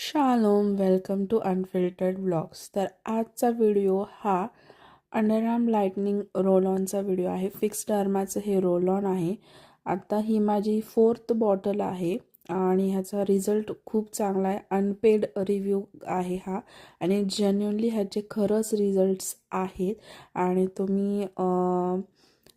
Shalom, welcome to unfiltered blogs. तर आजचा video हा अंडरआर्म लाइटनिंग रोल ऑनचा व्हिडिओ आहे. फिक्स डर्माचं हे रोल ऑन आहे. आता ही माझी 4th बॉटल आहे आणि ह्याचा रिझल्ट खूप चांगला आहे. अनपेड रिव्ह्यू आहे हा आणि जेन्युनली ह्याचे खरंच रिझल्ट्स आहेत आणि तुम्ही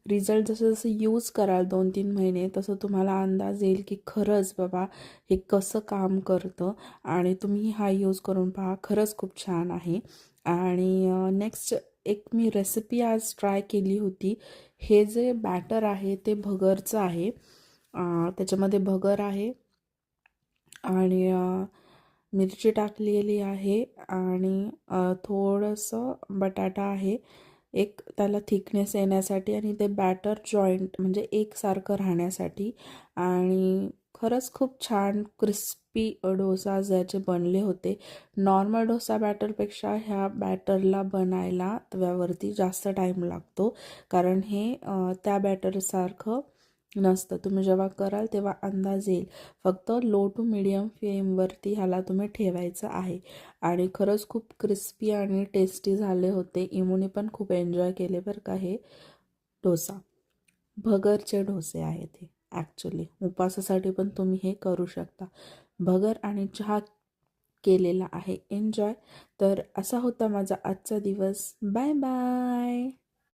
रिझल्ट जसं जसं यूज कराल 2-3 महिने तसं तुम्हाला अंदाज येईल की खरंच बाबा हे कसं काम करतं आणि तुम्ही हा यूज करून पहा. खरंच खूप छान आहे. आणि नेक्स्ट एक मी रेसिपी आज ट्राय केली होती. हे जे बॅटर आहे ते भगरचं आहे. त्याच्यामध्ये भगर आहे आणि मिरची टाकलेली आहे आणि थोडंसं बटाटा आहे. एक त्याला थिकनेस येण्यासाठी आणि ते बॅटर जॉईंट म्हणजे एकसारखं राहण्यासाठी. आणि खरंच खूप छान क्रिस्पी डोसा ज्याचे बनले होते. नॉर्मल डोसा बॅटरपेक्षा ह्या बॅटरला बनायला तव्यावरती जास्त टाईम लागतो, कारण हे त्या बॅटरसारखं नसतं. तुम्ही जेव्हा कराल तेव्हा अंदाज येईल. फक्त लो टू मिडियम फ्लेमवरती ह्याला तुम्ही ठेवायचं आहे. आणि खरंच खूप क्रिस्पी आणि टेस्टी झाले होते. इमूने पण खूप एन्जॉय केले बरं का हे डोसा. भगरचे डोसे आहेत हे ॲक्च्युली. उपासासाठी पण तुम्ही हे करू शकता. भगर आणि चहा केलेला आहे. एन्जॉय. तर असा होता माझा आजचा दिवस. Bye bye.